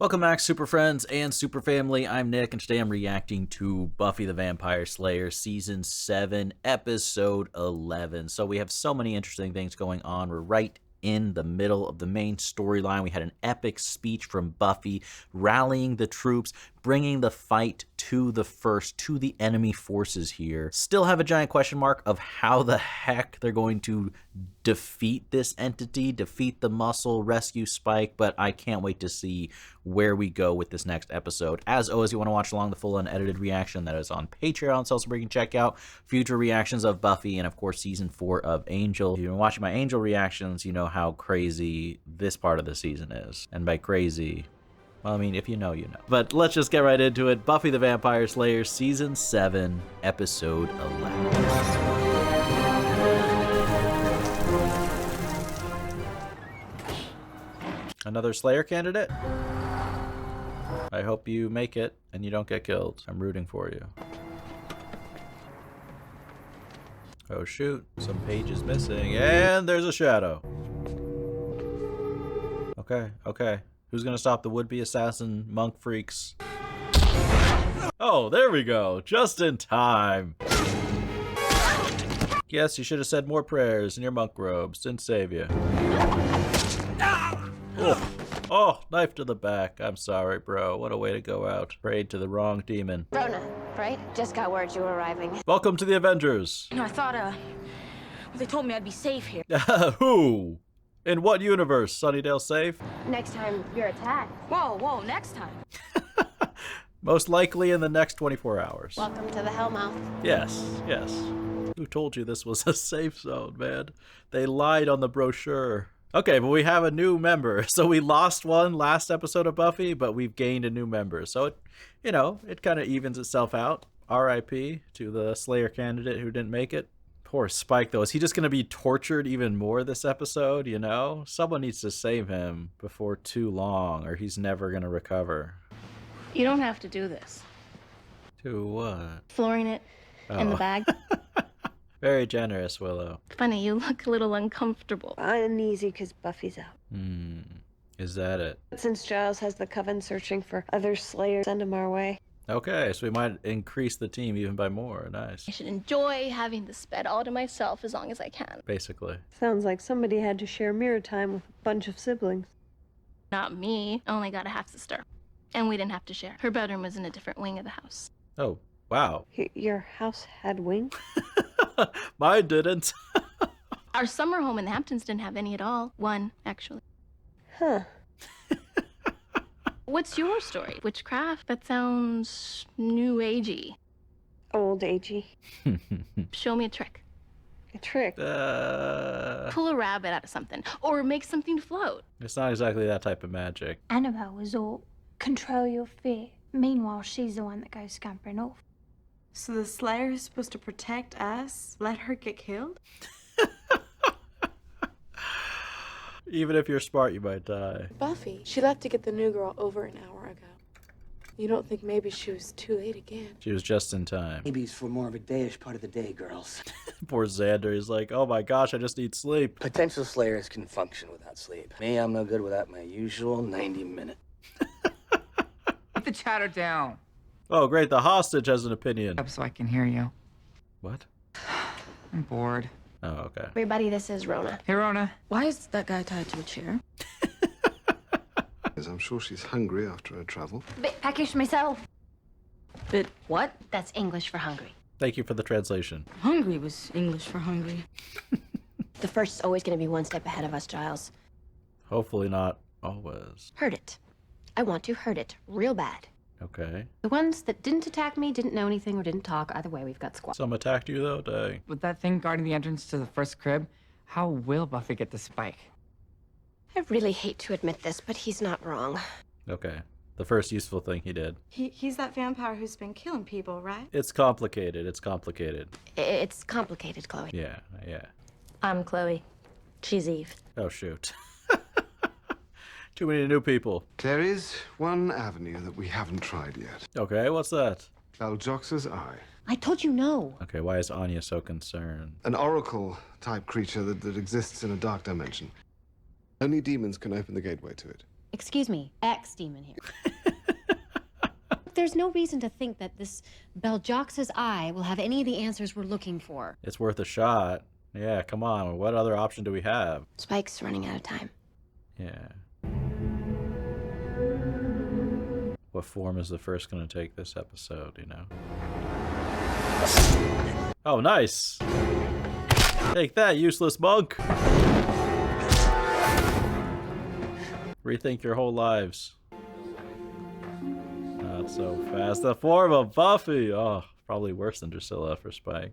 Welcome back, Super Friends and Super Family. I'm Nick, and today I'm reacting to Buffy the Vampire Slayer Season 7, Episode 11. So we have so many interesting things going on. We're right in the middle of the main storyline. We had an epic speech from Buffy, rallying the troops, bringing the fight to the enemy forces here. Still have a giant question mark of how the heck they're going to defeat this entity, defeat the muscle, rescue Spike, but I can't wait to see where we go with this next episode. As always, you want to watch along the full unedited reaction that is on Patreon, so you can check out future reactions of Buffy and, of course, Season 4 of Angel. If you've been watching my Angel reactions, you know how crazy this part of the season is. And by crazy, well, I mean, if you know, you know. But let's just get right into it. Buffy the Vampire Slayer Season 7, Episode 11. Another Slayer candidate? I hope you make it and you don't get killed. I'm rooting for you. Oh shoot, some pages missing, and there's a shadow. Okay. Who's gonna stop the would-be assassin monk freaks? Oh, there we go, just in time. Yes, you should have said more prayers in your monk robes. Didn't save you. Oh, knife to the back. I'm sorry, bro. What a way to go out. Prayed to the wrong demon. Rona, right? Just got word you were arriving. Welcome to the Avengers. You know, I thought, they told me I'd be safe here. Who? In what universe? Sunnydale safe? Next time you're attacked. Whoa, next time. Most likely in the next 24 hours. Welcome to the Hellmouth. Yes. Who told you this was a safe zone, man? They lied on the brochure. Okay, but we have a new member. So we lost one last episode of Buffy, but we've gained a new member. So it, it kind of evens itself out. R.I.P. to the Slayer candidate who didn't make it. Poor Spike, though. Is he just going to be tortured even more this episode, Someone needs to save him before too long, or he's never going to recover. You don't have to do this. To what? Flooring it in the bag. Very generous, Willow. Funny, you look a little uncomfortable. Uneasy because Buffy's out. Is that it? Since Giles has the Coven searching for other Slayers, send him our way. Okay, so we might increase the team even by more. Nice. I should enjoy having this bed all to myself as long as I can. Basically. Sounds like somebody had to share mirror time with a bunch of siblings. Not me. Only got a half sister. And we didn't have to share. Her bedroom was in a different wing of the house. Oh, wow. Your house had wings? Mine didn't. Our summer home in the Hamptons didn't have any at all. One, actually. Huh. What's your story? Witchcraft? That sounds new agey. Old agey. Show me a trick. A trick? Pull a rabbit out of something. Or make something float. It's not exactly that type of magic. Annabelle was all control your fear. Meanwhile, she's the one that goes scampering off. So the Slayer is supposed to protect us? Let her get killed? Even if you're smart, you might die. Buffy, she left to get the new girl over an hour ago. You don't think maybe she was too late again? She was just in time. Maybe it's for more of a dayish part of the day, girls. Poor Xander. He's like, oh my gosh, I just need sleep. Potential Slayers can function without sleep. Me, I'm no good without my usual 90-minute. Put the chatter down. Oh, great. The hostage has an opinion. Up so I can hear you. What? I'm bored. Oh, okay. Everybody, this is Rona. Hey, Rona. Why is that guy tied to a chair? I'm sure she's hungry after her travel. Bit peckish myself. Bit what? That's English for hungry. Thank you for the translation. Hungry was English for hungry. The first is always going to be one step ahead of us, Giles. Hopefully not always. Hurt it. I want to hurt it real bad. Okay. The ones that didn't attack me, didn't know anything, or didn't talk, either way, we've got squad. Some attacked you, though? Dang. With that thing guarding the entrance to the first crib, how will Buffy get the Spike? I really hate to admit this, but he's not wrong. Okay. The first useful thing he did. He's that vampire who's been killing people, right? It's complicated. It's complicated. It's complicated, Chloe. Yeah. I'm Chloe. She's Eve. Oh, shoot. Too many new people. There is one avenue that we haven't tried yet. Okay, what's that? Valjox's Eye. I told you no. Okay, why is Anya so concerned? An oracle-type creature that exists in a dark dimension. Only demons can open the gateway to it. Excuse me, ex-demon here. There's no reason to think that this Beljox's eye will have any of the answers we're looking for. It's worth a shot. Yeah, come on. What other option do we have? Spike's running out of time. Yeah. What form is the first going to take this episode, you know? Oh, nice! Take that, useless monk! Rethink your whole lives. Not so fast. The form of Buffy! Oh, probably worse than Drusilla for Spike.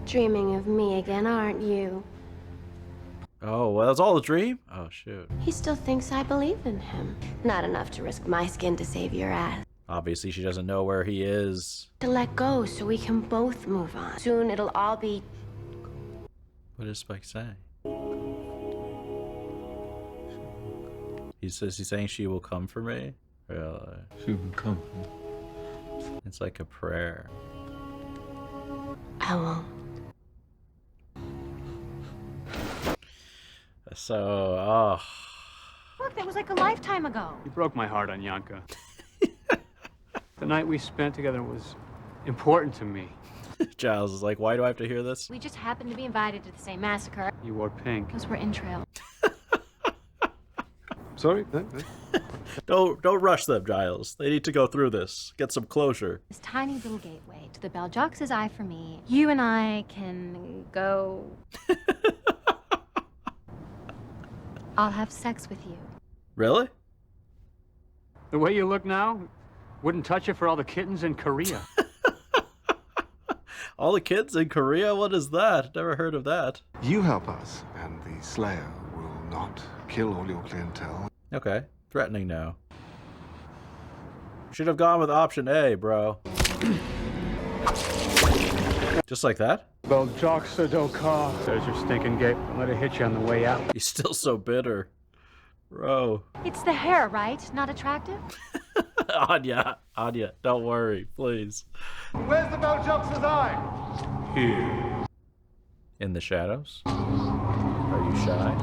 Dreaming of me again, aren't you? Oh, well, that's all a dream? Oh, shoot. He still thinks I believe in him. Not enough to risk my skin to save your ass. Obviously, she doesn't know where he is. To let go so we can both move on. Soon it'll all be... What does Spike say? He's saying she will come for me? Really? She will come for me. It's like a prayer. I won't. So, oh. Look, that was like a lifetime ago. You broke my heart, Anyanka. The night we spent together was important to me. Giles is like, why do I have to hear this? We just happened to be invited to the same massacre. You wore pink. Because we're in trail. Sorry? Don't rush them, Giles. They need to go through this. Get some closure. This tiny little gateway to the Beljox's eye for me. You and I can go... I'll have sex with you. Really? The way you look now, wouldn't touch it for all the kittens in Korea. All the kids in Korea? What is that? Never heard of that. You help us, and the Slayer will not kill all your clientele. Okay. Threatening now. Should have gone with option A, bro. Just like that? Beljoxa Doka. There's your stinking gate. Don't let it hit you on the way out. He's still so bitter. Bro. It's the hair, right? Not attractive? Anya, don't worry, please. Where's the Beljox's eye? Here. In the shadows? Are you shy?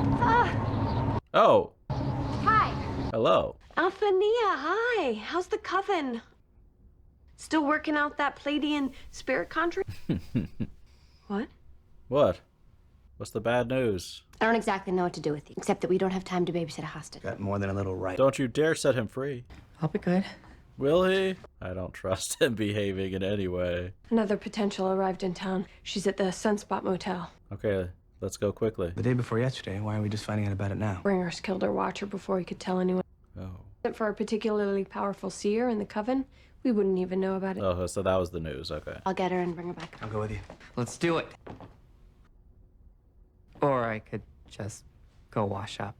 Oh. Hi. Hello. Alphania, hi. How's the coven? Still working out that Palladian spirit conjuring? What? What? What's the bad news? I don't exactly know what to do with you, except that we don't have time to babysit a hostage. Got more than a little right. Don't you dare set him free. I'll be good. Will he? I don't trust him behaving in any way. Another potential arrived in town. She's at the Sunspot Motel. Okay, let's go quickly. The day before yesterday, why are we just finding out about it now? Bringers killed her watcher before he could tell anyone. Oh. For a particularly powerful seer in the coven, we wouldn't even know about it. Oh, so that was the news, okay. I'll get her and bring her back. I'll go with you. Let's do it. Or I could just go wash up.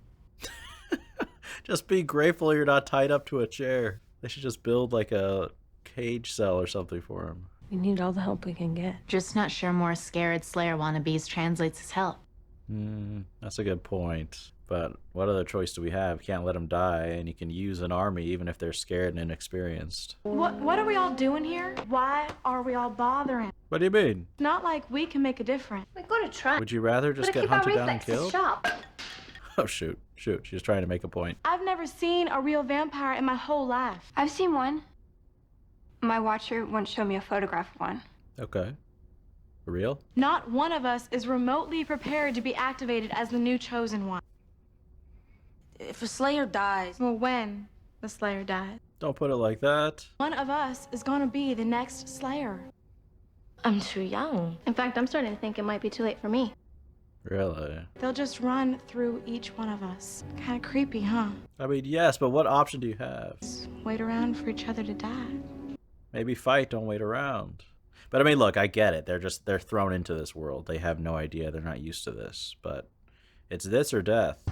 Just be grateful you're not tied up to a chair. They should just build like a cage cell or something for him. We need all the help we can get. Just not sure more scared Slayer wannabes translates as help. That's a good point. But what other choice do we have? Can't let them die, and you can use an army even if they're scared and inexperienced. What are we all doing here? Why are we all bothering? What do you mean? Not like we can make a difference. We're gonna try. Would you rather just get hunted down and killed? Oh, shoot. She's trying to make a point. I've never seen a real vampire in my whole life. I've seen one. My watcher once showed me a photograph of one. Okay. For real? Not one of us is remotely prepared to be activated as the new chosen one. If a Slayer dies... Well, when the Slayer dies, Don't put it like that. one of us is gonna be the next Slayer. I'm too young. In fact, I'm starting to think it might be too late for me. Really? They'll just run through each one of us. Kind of creepy, huh? I mean, yes, but what option do you have? Wait around for each other to die. Maybe fight, don't wait around. But I mean, look, I get it. They're thrown into this world. They have no idea. They're not used to this. But it's this or death.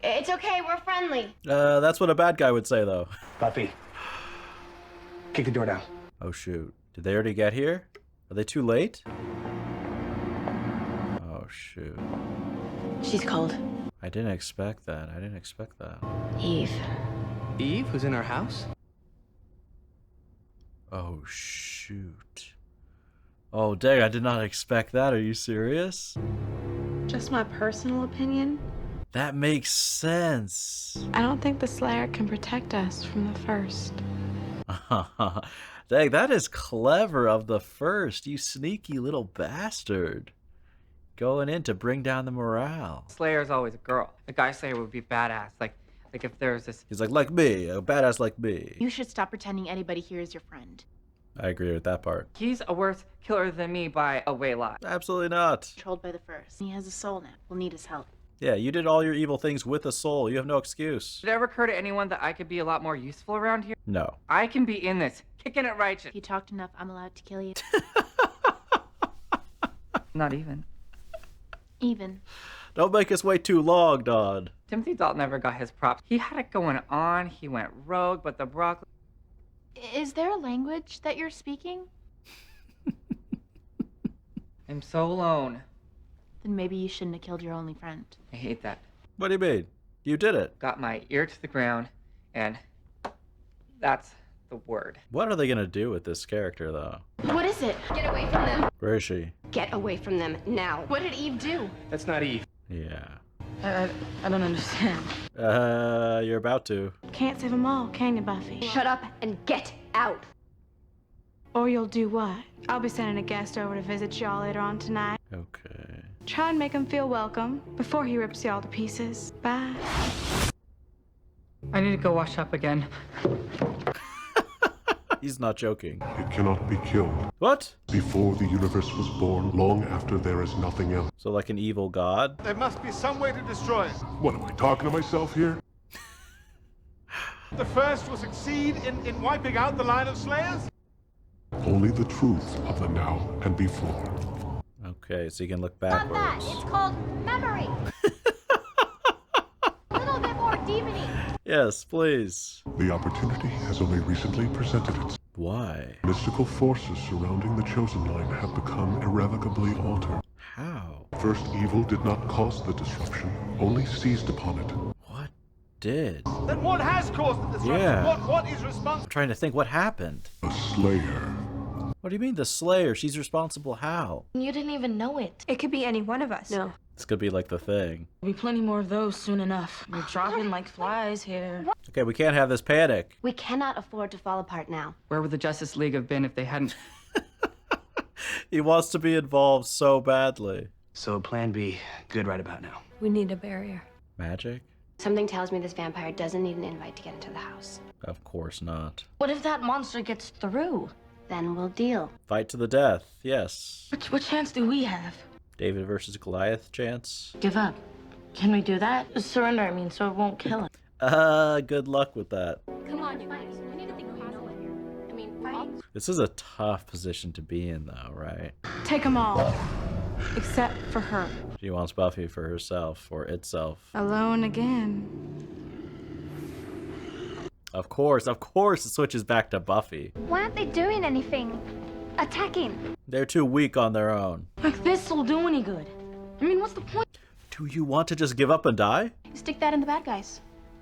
It's okay, we're friendly. That's what a bad guy would say, though. Buffy. Kick the door down. Oh, shoot. Did they already get here? Are they too late? Oh, shoot. She's cold. I didn't expect that. Eve. Eve, who's in our house? Oh, shoot. Oh, dang, I did not expect that. Are you serious? Just my personal opinion. That makes sense. I don't think the Slayer can protect us from the first. Dang, that is clever of the first, you sneaky little bastard. Going in to bring down the morale. Slayer's always a girl. A guy Slayer would be badass. Like if there's this. He's like me, a badass like me. You should stop pretending anybody here is your friend. I agree with that part. He's a worse killer than me by a way lot. Absolutely not. Controlled by the first. He has a soul now. We'll need his help. Yeah, you did all your evil things with a soul. You have no excuse. Did it ever occur to anyone that I could be a lot more useful around here? No. I can be in this, kicking it righteous. If you talked enough, I'm allowed to kill you. Not even. Even. Don't make us wait too long, Don. Timothy Dalton never got his props. He had it going on. He went rogue, but the broccoli. Is there a language that you're speaking? I'm so alone. Then maybe you shouldn't have killed your only friend. I hate that. What do you mean? You did it. Got my ear to the ground, and that's the word. What are they gonna do with this character, though? What is it? Get away from them. Where is she? Get away from them now. What did Eve do? That's not Eve. Yeah. I don't understand. You're about to. Can't save them all, can you, Buffy? Shut up and get out. Or you'll do what? I'll be sending a guest over to visit y'all later on tonight. Okay. Try and make him feel welcome before he rips y'all to pieces. Bye. I need to go wash up again. He's not joking. It cannot be killed. What? Before the universe was born, long after there is nothing else. So like an evil god? There must be some way to destroy it. What, am I talking to myself here? The first will succeed in wiping out the line of Slayers? Only the truth of the now and before. Okay, so you can look Not that. backwards. It's called memory. A little bit more demony. Yes, please. The opportunity has only recently presented itself. Why? Mystical forces surrounding the Chosen Line have become irrevocably altered. How? First evil did not cause the disruption, only seized upon it. What did? Then what has caused the disruption? Yeah. What is responsible? I'm trying to think what happened. A Slayer. What do you mean the Slayer? She's responsible how? You didn't even know it. It could be any one of us. No. This could be like the thing. There'll be plenty more of those soon enough. We're dropping like flies here. Okay, we can't have this panic. We cannot afford to fall apart now. Where would the Justice League have been if they hadn't? He wants to be involved so badly. So plan B, good right about now. We need a barrier. Magic? Something tells me this vampire doesn't need an invite to get into the house. Of course not. What if that monster gets through? Then we'll deal. Fight to the death, yes. What chance do we have? David versus Goliath chance. Give up. Can we do that? Surrender, I mean, so it won't kill him. Good luck with that. Come on, you guys. We need to think positive here. I mean, This is a tough position to be in, though, right? Take them all. Except for her. She wants Buffy for herself, or itself. Alone again. Of course, it switches back to Buffy. why aren't they doing anything? Attacking. They're too weak on their own. Like this will do any good. I mean, what's the point? Do you want to just give up and die? Stick that in the bad guys.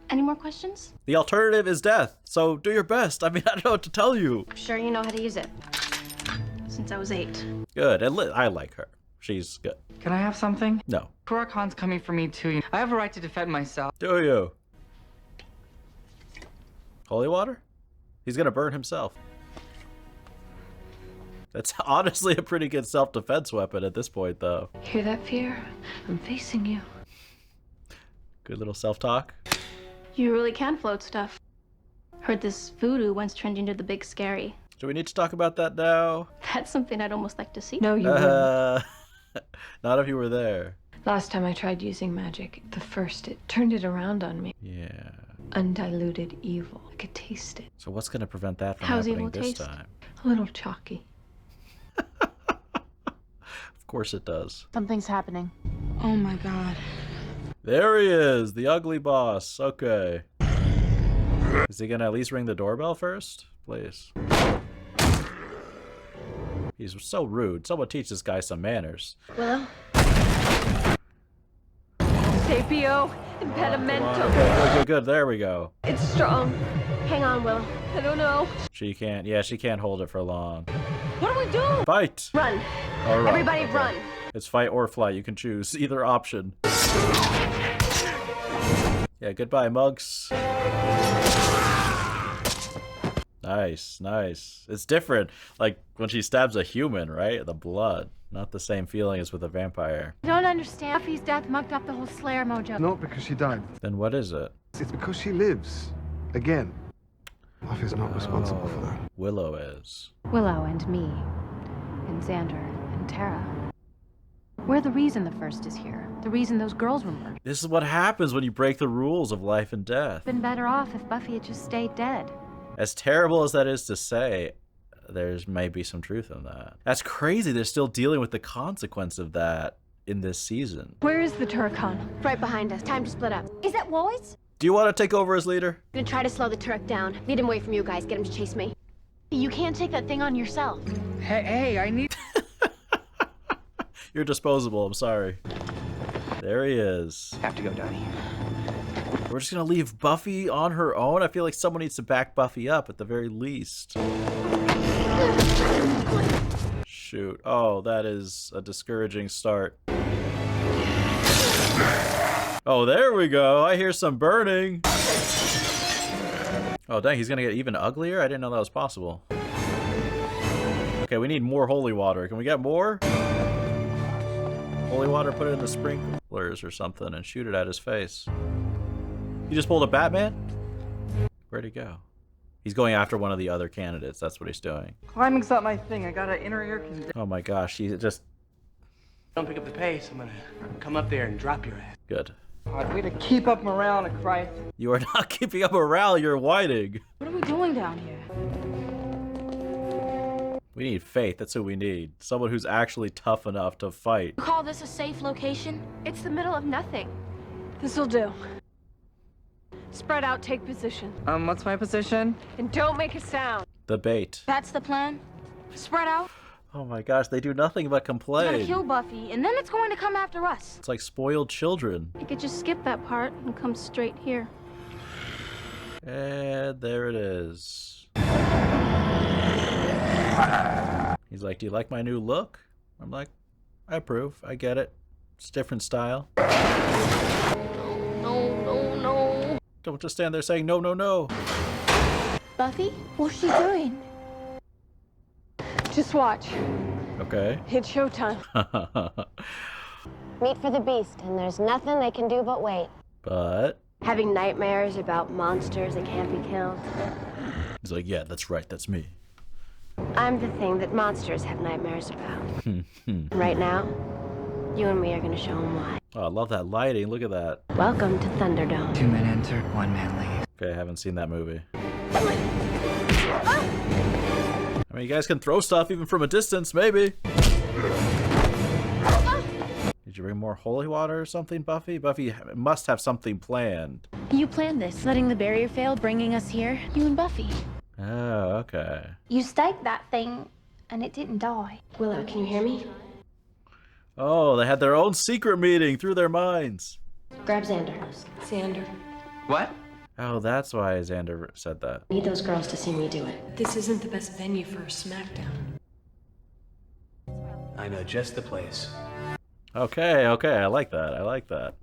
Any more questions? The alternative is death, so do your best. I mean, I don't know what to tell you. I'm sure you know how to use it. Since I was 8. Good, and I like her. She's good. Can I have something? No. Korra Khan's coming for me too. I have a right to defend myself. Do you? Holy water? He's gonna burn himself. That's honestly a pretty good self-defense weapon at this point, though. Hear that, Fear? I'm facing you. Good little self-talk. You really can float stuff. Heard this voodoo once turned into the big scary. Do we need to talk about that now? That's something I'd almost like to see. No, you wouldn't. Not if you were there. Last time I tried using magic, the first, it turned it around on me. Yeah. Undiluted evil. I could taste it. So what's gonna prevent that from How's happening evil this taste? time? A little chalky. Of course it does. Something's happening. Oh my god. There he is, the ugly boss. Okay. Is he gonna at least ring the doorbell first? Please. He's so rude. Someone teach this guy some manners. Willow? Sapio impedimento. Good. There we go. It's strong. Hang on, Willow. I don't know. She can't. Yeah, she can't hold it for long. What do we do? Fight. Run. All right. Everybody Okay. run. It's fight or flight. You can choose either option. Yeah, goodbye, mugs. Nice, nice. It's different. Like when she stabs a human, right? The blood. Not the same feeling as with a vampire. I don't understand. Buffy's death mucked up the whole Slayer mojo. Not because she died. Then what is it? It's because she lives. Again. Buffy's not responsible for that. Willow is. Willow and me, and Xander, and Tara. We're the reason the first is here. The reason those girls were murdered. This is what happens when you break the rules of life and death. Been better off if Buffy had just stayed dead. As terrible as that is to say, there's maybe some truth in that. That's crazy. They're still dealing with the consequence of that in this season. Where is the Turrican? Right behind us. Time to split up. Is that Roy's? Do you want to take over as leader? I'm gonna try to slow the Turk down. Lead him away from you guys. Get him to chase me. You can't take that thing on yourself. Hey, I need. You're disposable. I'm sorry. There he is. Have to go, Donnie. We're just gonna leave Buffy on her own? I feel like someone needs to back Buffy up at the very least. Shoot. Oh, that is a discouraging start. Oh, there we go. I hear some burning. Oh, dang, he's gonna get even uglier? I didn't know that was possible. Okay, we need more holy water. Can we get more? Holy water, put it in the sprinklers or something and shoot it at his face. You just pulled a Batman? Where'd he go? He's going after one of the other candidates. That's what he's doing. Climbing's not my thing. I got an inner ear condition. Oh my gosh, he just... Don't pick up the pace. I'm gonna come up there and drop your ass. Good. God, way to keep up morale in a crisis. You are not keeping up morale, you're whining. What are we doing down here? We need faith, that's who we need. Someone who's actually tough enough to fight. You call this a safe location? It's the middle of nothing. This'll do. Spread out, take position. What's my position? And don't make a sound. The bait. That's the plan? Spread out? Oh my gosh, they do nothing but We're complain. gonna kill Buffy, and then it's going to come after us. It's like spoiled children. You could just skip that part and come straight here. And there it is. He's like, do you like my new look? I'm like, I approve. I get it. It's a different style. No. Don't just stand there saying no, no, no. Buffy? What's she doing? Just watch. Okay. It's showtime. Meet for the beast, and there's nothing they can do but wait. But... Having nightmares about monsters that can't be killed. He's like, yeah, that's right. That's me. I'm the thing that monsters have nightmares about. Right now, you and me are gonna show them why. Oh, I love that lighting. Look at that. Welcome to Thunderdome. 2 men enter, 1 man leaves. Okay, I haven't seen that movie. I mean, you guys can throw stuff even from a distance, maybe. Did you bring more holy water or something, Buffy? Buffy must have something planned. You planned this, letting the barrier fail, bringing us here. You and Buffy. Oh, okay. You staked that thing, and it didn't die. Willow, can you hear me? Oh, they had their own secret meeting through their minds. Grab Xander. Xander. What? Oh, that's why Xander said that. Need those girls to see me do it. This isn't the best venue for a smackdown. I know just the place. Okay, I like that. I like that.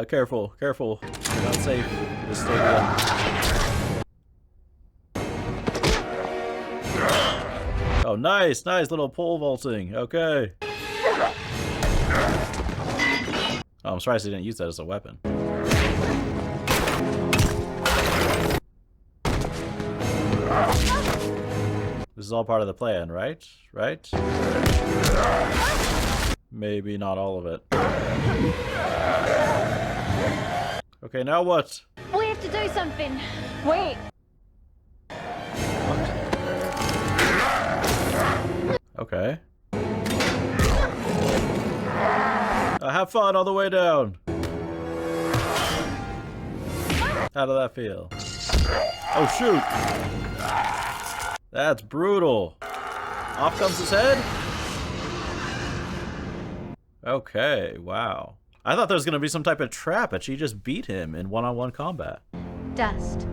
Careful. You're not safe. This stadium. Oh, nice little pole vaulting. Okay. Oh, I'm surprised he didn't use that as a weapon. This is all part of the plan, right? Right? Maybe not all of it. Okay, now what? We have to do something. Wait! Okay. Have fun on the way down. How did that feel? Oh, shoot. That's brutal. Off comes his head? Okay, wow. I thought there was going to be some type of trap, but she just beat him in one-on-one combat. Dust.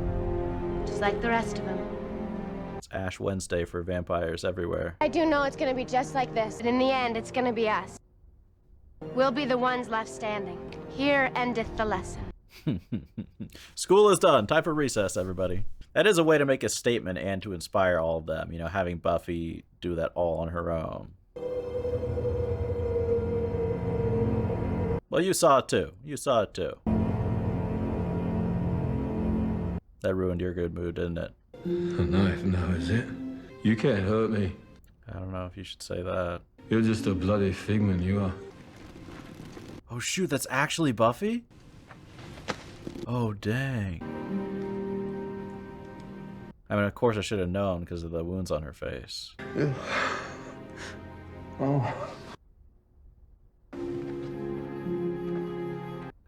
Just like the rest of them. Ash Wednesday for vampires everywhere. I do know it's gonna be just like this, but in the end, it's gonna be us. We'll be the ones left standing. Here endeth the lesson. School is done. Time for recess, everybody. That is a way to make a statement and to inspire all of them, you know, having Buffy do that all on her own. Well, you saw it too. You saw it too. That ruined your good mood, didn't it? A knife now, is it? You can't hurt me. I don't know if you should say that. You're just a bloody figment, you are. Oh shoot, that's actually Buffy? Oh dang. I mean, of course I should have known because of the wounds on her face. Oh.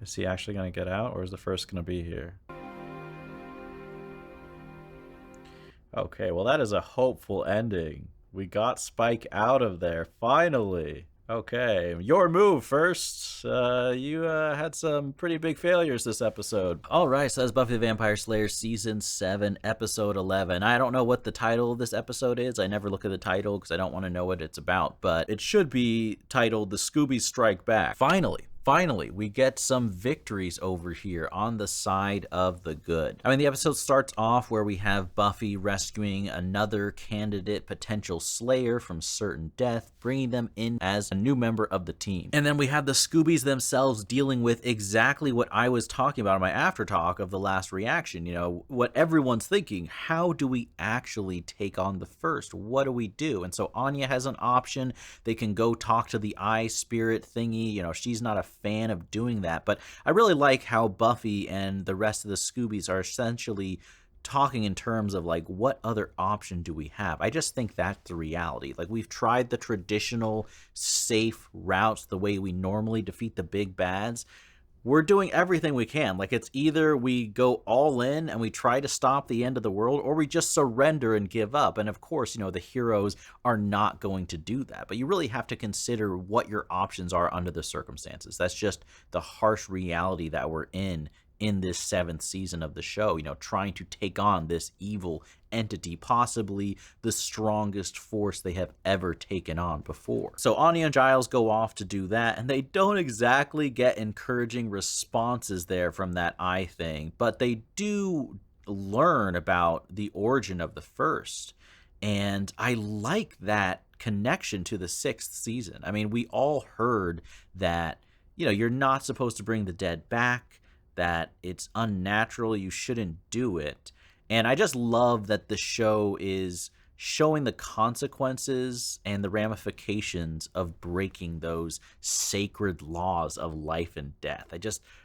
Is he actually going to get out, or is the first going to be here? Okay, well that is a hopeful ending. We got Spike out of there, finally. Okay, your move first. You had some pretty big failures this episode. All right, so that's Buffy the Vampire Slayer Season 7, Episode 11. I don't know what the title of this episode is. I never look at the title because I don't want to know what it's about, but it should be titled The Scoobies Strike Back. Finally, we get some victories over here on the side of the good. I mean, the episode starts off where we have Buffy rescuing another candidate potential slayer from certain death, bringing them in as a new member of the team. And then we have the Scoobies themselves dealing with exactly what I was talking about in my after talk of the last reaction. You know, what everyone's thinking, how do we actually take on the first? What do we do? And so Anya has an option. They can go talk to the eye spirit thingy. You know, she's not a fan of doing that, but I really like how Buffy and the rest of the Scoobies are essentially talking in terms of like, what other option do we have? I just think that's the reality. Like, we've tried the traditional safe routes, the way we normally defeat the big bads. We're doing everything we can. Like, it's either we go all in and we try to stop the end of the world, or we just surrender and give up. And of course, you know, the heroes are not going to do that. But you really have to consider what your options are under the circumstances. That's just the harsh reality that we're in this 7th season of the show, you know, trying to take on this evil entity, possibly the strongest force they have ever taken on before. So Anya and Giles go off to do that, and they don't exactly get encouraging responses there from that eye thing, but they do learn about the origin of the first. And I like that connection to the 6th season. I mean, we all heard that, you know, you're not supposed to bring the dead back, that it's unnatural, you shouldn't do it. And I just love that the show is showing the consequences and the ramifications of breaking those sacred laws of life and death.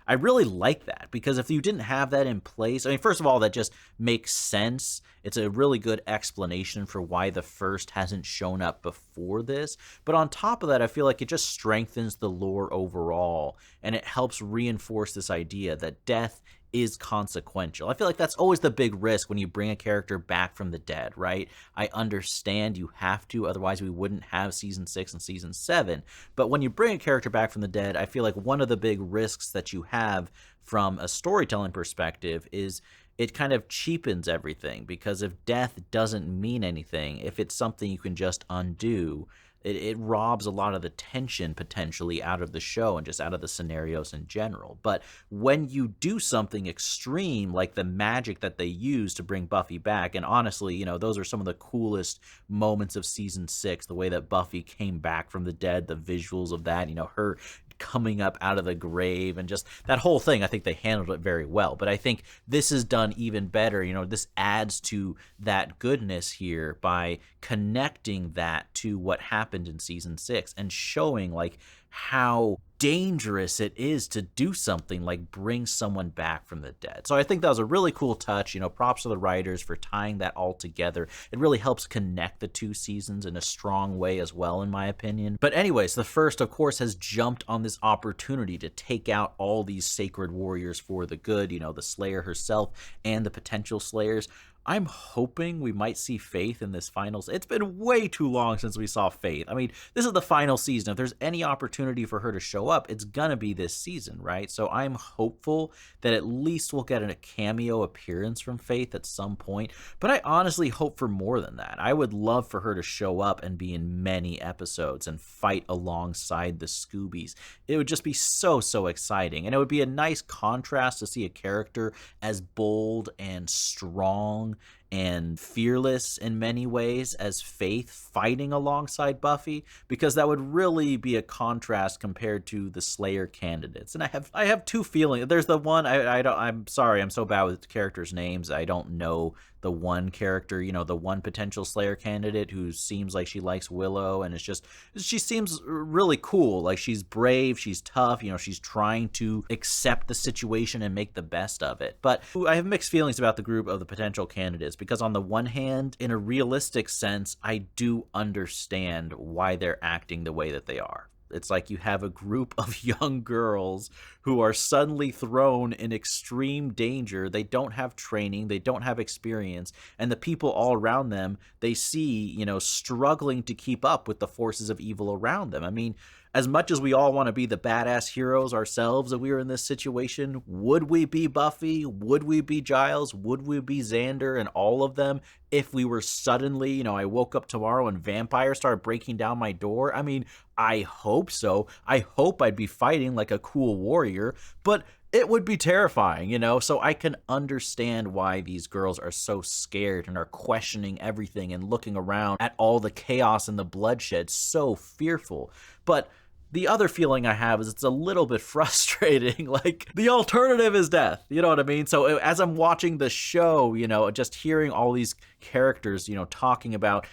I really like that, because if you didn't have that in place, I mean, first of all, that just makes sense. It's a really good explanation for why the first hasn't shown up before this. But on top of that, I feel like it just strengthens the lore overall, and it helps reinforce this idea that death is consequential. I feel like that's always the big risk when you bring a character back from the dead, right? I understand you have to, otherwise we wouldn't have season 6 and season 7. But when you bring a character back from the dead, I feel like one of the big risks that you have from a storytelling perspective is it kind of cheapens everything, because if death doesn't mean anything, if it's something you can just undo, it robs a lot of the tension potentially out of the show and just out of the scenarios in general. But when you do something extreme, like the magic that they use to bring Buffy back, and honestly, you know, those are some of the coolest moments of season 6, the way that Buffy came back from the dead, the visuals of that, you know, her coming up out of the grave, and just that whole thing, I think they handled it very well. But I think this is done even better. You know, this adds to that goodness here by connecting that to what happened in season 6 and showing like how dangerous it is to do something like bring someone back from the dead. So I think that was a really cool touch. You know, props to the writers for tying that all together. It really helps connect the 2 seasons in a strong way as well, in my opinion. But anyways, the first, of course, has jumped on this opportunity to take out all these sacred warriors for the good, you know, the Slayer herself and the potential Slayers. I'm hoping we might see Faith in this finals. It's been way too long since we saw Faith. I mean, this is the final season. If there's any opportunity for her to show up, it's gonna be this season, right? So I'm hopeful that at least we'll get a cameo appearance from Faith at some point. But I honestly hope for more than that. I would love for her to show up and be in many episodes and fight alongside the Scoobies. It would just be so exciting. And it would be a nice contrast to see a character as bold and strong and fearless in many ways as Faith fighting alongside Buffy, because that would really be a contrast compared to the Slayer candidates. And I have two feelings. There's the one I'm sorry, I'm so bad with characters' names. I don't know the one character, you know, the one potential Slayer candidate who seems like she likes Willow, and she seems really cool. Like, she's brave, she's tough, you know, she's trying to accept the situation and make the best of it. But I have mixed feelings about the group of the potential candidates, because on the one hand, in a realistic sense, I do understand why they're acting the way that they are. It's like you have a group of young girls who are suddenly thrown in extreme danger. They don't have training, they don't have experience, and the people all around them, they see, you know, struggling to keep up with the forces of evil around them. I mean, as much as we all want to be the badass heroes ourselves if we were in this situation, would we be Buffy? Would we be Giles? Would we be Xander and all of them if we were suddenly, you know, I woke up tomorrow and vampires started breaking down my door? I mean, I hope so. I hope I'd be fighting like a cool warrior, but it would be terrifying, you know? So I can understand why these girls are so scared and are questioning everything and looking around at all the chaos and the bloodshed, so fearful. But the other feeling I have is it's a little bit frustrating. Like, the alternative is death. You know what I mean? So as I'm watching the show, you know, just hearing all these characters, you know, talking about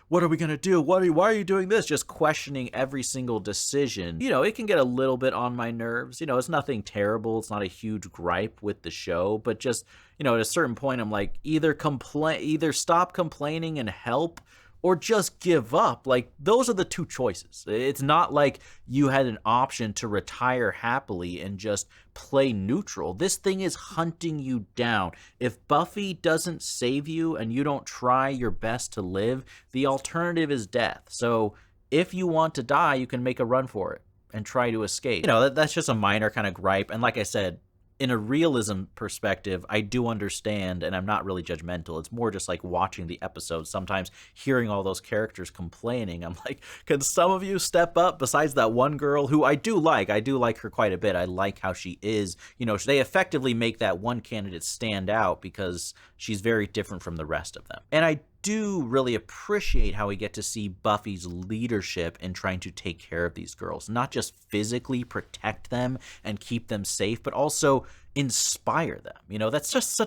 what are we going to do? Why are you doing this? Just questioning every single decision. You know, it can get a little bit on my nerves. You know, it's nothing terrible. It's not a huge gripe with the show, but just, you know, at a certain point, I'm like, either stop complaining and help, or just give up. Like, those are the two choices. It's not like you had an option to retire happily and just play neutral. This thing is hunting you down. If Buffy doesn't save you and you don't try your best to live, the alternative is death. So if you want to die, you can make a run for it and try to escape. You know, that's just a minor kind of gripe. And like I said, in a realism perspective, I do understand, and I'm not really judgmental. It's more just like watching the episodes, sometimes hearing all those characters complaining. I'm like, can some of you step up besides that one girl who I do like her quite a bit. I like how she is. You know, they effectively make that one candidate stand out because she's very different from the rest of them. And I do really appreciate how we get to see Buffy's leadership in trying to take care of these girls, not just physically protect them and keep them safe, but also inspire them. You know, that's just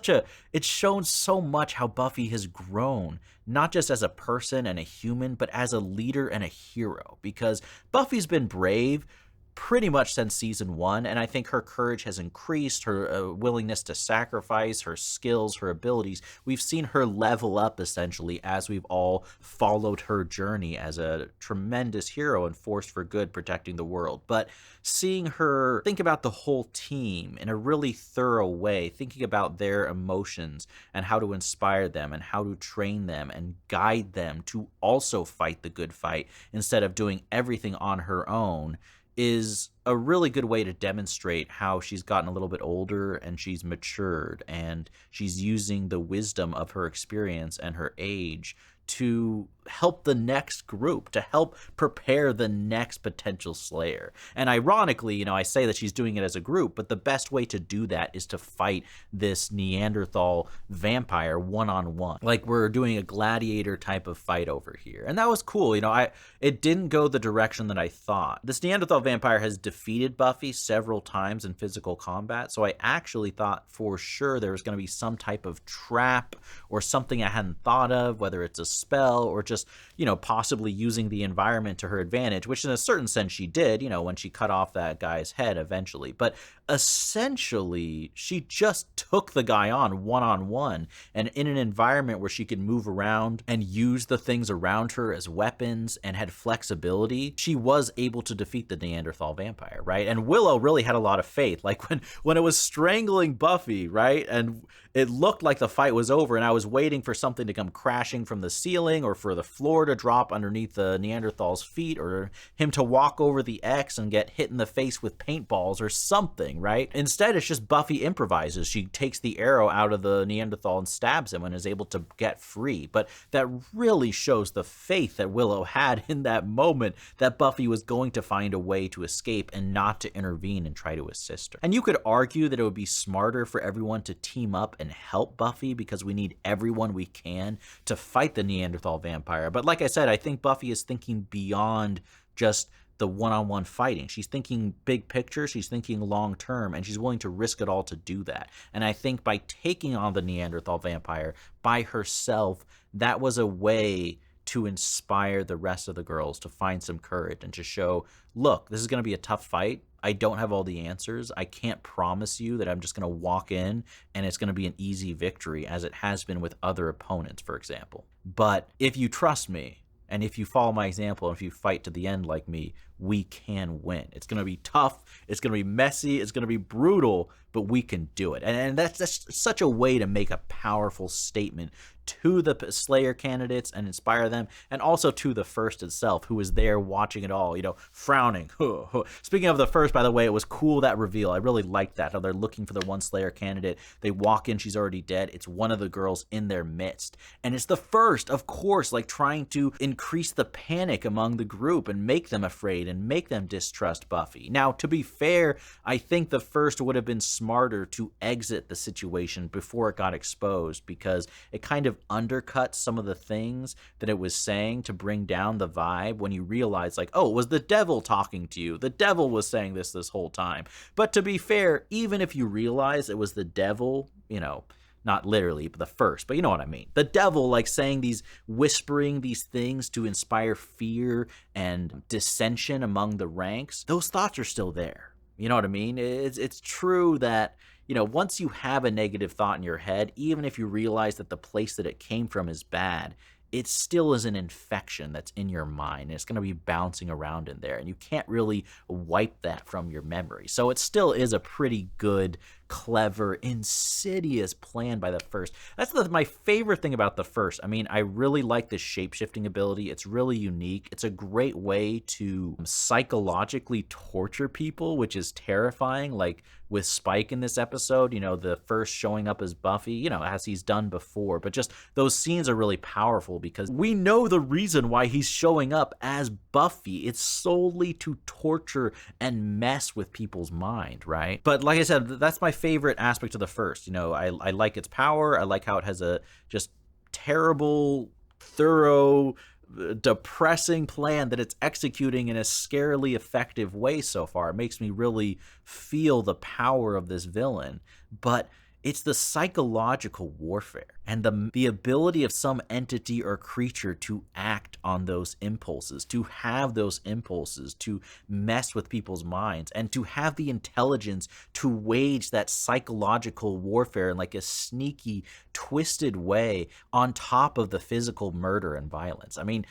it's shown so much how Buffy has grown, not just as a person and a human, but as a leader and a hero, because Buffy's been brave pretty much since season 1, and I think her courage has increased, her willingness to sacrifice, her skills, her abilities. We've seen her level up essentially as we've all followed her journey as a tremendous hero and force for good protecting the world. But seeing her think about the whole team in a really thorough way, thinking about their emotions and how to inspire them and how to train them and guide them to also fight the good fight instead of doing everything on her own, is a really good way to demonstrate how she's gotten a little bit older and she's matured and she's using the wisdom of her experience and her age to help the next group, to help prepare the next potential Slayer. And ironically, you know, I say that she's doing it as a group, but the best way to do that is to fight this Neanderthal vampire one-on-one. Like, we're doing a gladiator type of fight over here. And that was cool. You know, it didn't go the direction that I thought. This Neanderthal vampire has defeated Buffy several times in physical combat, so I actually thought for sure there was going to be some type of trap or something I hadn't thought of, whether it's a spell or just, you know, possibly using the environment to her advantage, which in a certain sense she did, you know, when she cut off that guy's head eventually. But essentially, she just took the guy on one-on-one, and in an environment where she could move around and use the things around her as weapons and had flexibility, she was able to defeat the Neanderthal vampire, right? And Willow really had a lot of faith. Like when it was strangling Buffy, right? And it looked like the fight was over, and I was waiting for something to come crashing from the ceiling, or for the floor to drop underneath the Neanderthal's feet, or him to walk over the X and get hit in the face with paintballs or something, right? Instead, it's just Buffy improvises. She takes the arrow out of the Neanderthal and stabs him and is able to get free. But that really shows the faith that Willow had in that moment, that Buffy was going to find a way to escape and not to intervene and try to assist her. And you could argue that it would be smarter for everyone to team up and help Buffy, because we need everyone we can to fight the Neanderthal vampire. But like I said, I think Buffy is thinking beyond just the one-on-one fighting. She's thinking big picture, she's thinking long-term, and she's willing to risk it all to do that. And I think by taking on the Neanderthal vampire by herself, that was a way to inspire the rest of the girls to find some courage and to show, look, this is going to be a tough fight. I don't have all the answers. I can't promise you that I'm just going to walk in and it's going to be an easy victory, as it has been with other opponents, for example. But if you trust me, and if you follow my example, and if you fight to the end like me, we can win. It's going to be tough. It's going to be messy. It's going to be brutal, but we can do it. And that's such a way to make a powerful statement to the Slayer candidates and inspire them, and also to the First itself, who was there watching it all, you know, frowning. Speaking of the First, by the way, it was cool, that reveal. I really liked that, how they're looking for the one Slayer candidate. They walk in, she's already dead. It's one of the girls in their midst. And it's the First, of course, like trying to increase the panic among the group and make them afraid and make them distrust Buffy. Now, to be fair, I think the First would have been smarter to exit the situation before it got exposed, because it kind of undercut some of the things that it was saying to bring down the vibe when you realize, like, oh, it was the devil talking to you. The devil was saying this whole time. But to be fair, even if you realize it was the devil, you know, not literally, but the First, but you know what I mean. The devil, like, saying these, whispering these things to inspire fear and dissension among the ranks, those thoughts are still there. You know what I mean? It's true that, you know, once you have a negative thought in your head, even if you realize that the place that it came from is bad, it still is an infection that's in your mind, and it's going to be bouncing around in there, and you can't really wipe that from your memory. So it still is a pretty good, clever, insidious plan by the First. That's my favorite thing about the First. I mean, I really like this shape-shifting ability. It's really unique. It's a great way to psychologically torture people, which is terrifying. Like with Spike in this episode, you know, the First showing up as Buffy, you know, as he's done before. But just those scenes are really powerful because we know the reason why he's showing up as Buffy. It's solely to torture and mess with people's mind, right? But like I said, that's my favorite aspect of the First. You know, I like its power. I like how it has a just terrible, thorough, depressing plan that it's executing in a scarily effective way so far. It makes me really feel the power of this villain. But it's the psychological warfare and the ability of some entity or creature to act on those impulses, to have those impulses, to mess with people's minds, and to have the intelligence to wage that psychological warfare in like a sneaky, twisted way on top of the physical murder and violence. I mean,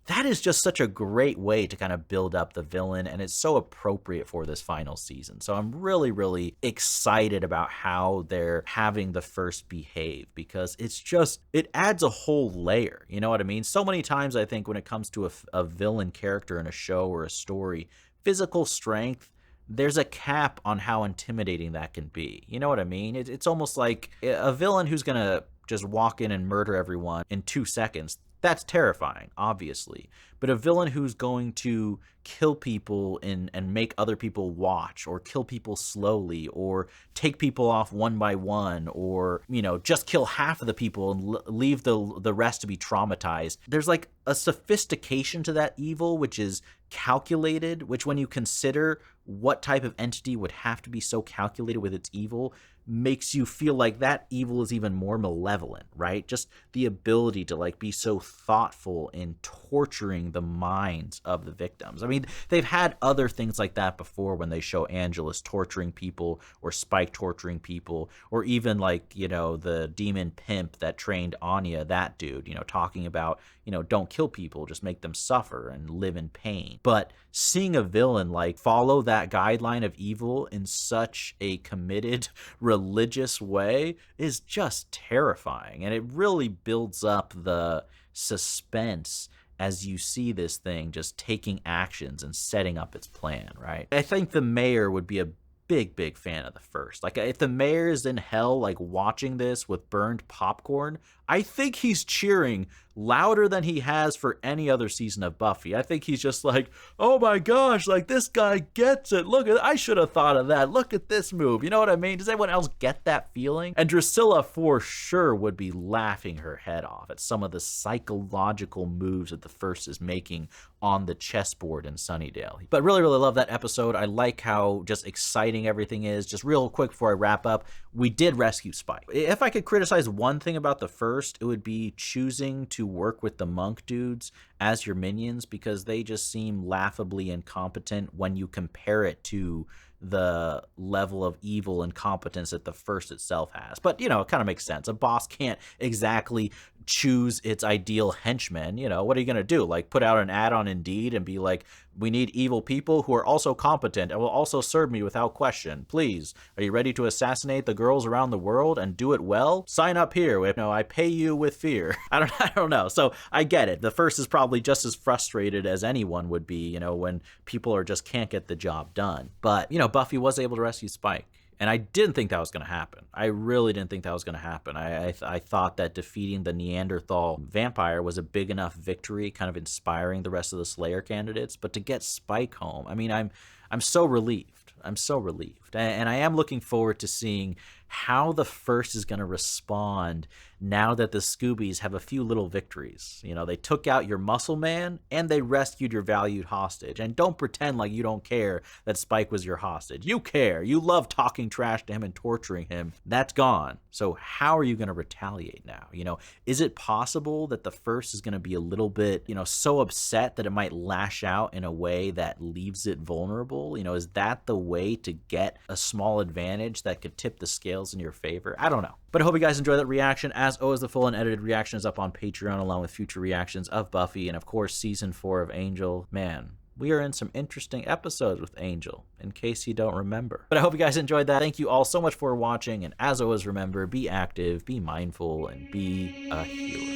that is just such a great way to kind of build up the villain, and it's so appropriate for this final season. So I'm really, really excited about how they're having the First behave, because it's just, it adds a whole layer, you know what I mean? So many times I think when it comes to a villain character in a show or a story, physical strength, there's a cap on how intimidating that can be. You know what I mean? It's almost like a villain who's gonna just walk in and murder everyone in 2 seconds. That's terrifying, obviously. But a villain who's going to kill people and make other people watch, or kill people slowly, or take people off one by one, or, you know, just kill half of the people and leave the rest to be traumatized. There's like a sophistication to that evil, which is calculated, which when you consider what type of entity would have to be so calculated with its evil makes you feel like that evil is even more malevolent, right? Just the ability to like be so thoughtful in torturing the minds of the victims. I mean, they've had other things like that before when they show Angelus torturing people or Spike torturing people, or even like, you know, the demon pimp that trained Anya, that dude, you know, talking about, you know, don't kill people, just make them suffer and live in pain. But seeing a villain like follow that guideline of evil in such a committed, religious way is just terrifying. And it really builds up the suspense as you see this thing just taking actions and setting up its plan, right? I think the mayor would be a big fan of the first. Like, if the mayor is in hell, like, watching this with burned popcorn, I think he's cheering louder than he has for any other season of Buffy. I think he's just like, oh my gosh, like, this guy gets it. Look, I should have thought of that. Look at this move. You know what I mean? Does anyone else get that feeling? And Drusilla for sure would be laughing her head off at some of the psychological moves that the first is making on the chessboard in Sunnydale. But really love that episode. I like how just exciting everything is. Just real quick before I wrap up, we did rescue Spike. If I could criticize one thing about the first, it would be choosing to work with the monk dudes as your minions, because they just seem laughably incompetent when you compare it to the level of evil and competence that the first itself has. But, you know, it kind of makes sense. A boss can't exactly choose its ideal henchmen. You know, what are you going to do? Like, put out an ad on Indeed and be like, we need evil people who are also competent and will also serve me without question. Please, are you ready to assassinate the girls around the world and do it well? Sign up here. You know, I pay you with fear. I don't know. So I get it. The first is probably just as frustrated as anyone would be, you know, when people are just can't get the job done. But, you know, Buffy was able to rescue Spike. And I didn't think that was going to happen. I really didn't think that was going to happen. I thought that defeating the Neanderthal vampire was a big enough victory, kind of inspiring the rest of the Slayer candidates. But to get Spike home, I mean, I'm so relieved. I'm so relieved. And I am looking forward to seeing how the first is going to respond now that the Scoobies have a few little victories. You know, they took out your muscle man and they rescued your valued hostage. And don't pretend like you don't care that Spike was your hostage. You care. You love talking trash to him and torturing him. That's gone. So how are you going to retaliate now? You know, is it possible that the first is going to be a little bit, you know, so upset that it might lash out in a way that leaves it vulnerable? You know, is that the way to get a small advantage that could tip the scales in your favor? I don't know. But I hope you guys enjoyed that reaction. As always, the full unedited reaction is up on Patreon, along with future reactions of Buffy and, of course, Season 4 of Angel. Man, we are in some interesting episodes with Angel, in case you don't remember. But I hope you guys enjoyed that. Thank you all so much for watching, and as always, remember, be active, be mindful, and be a hero.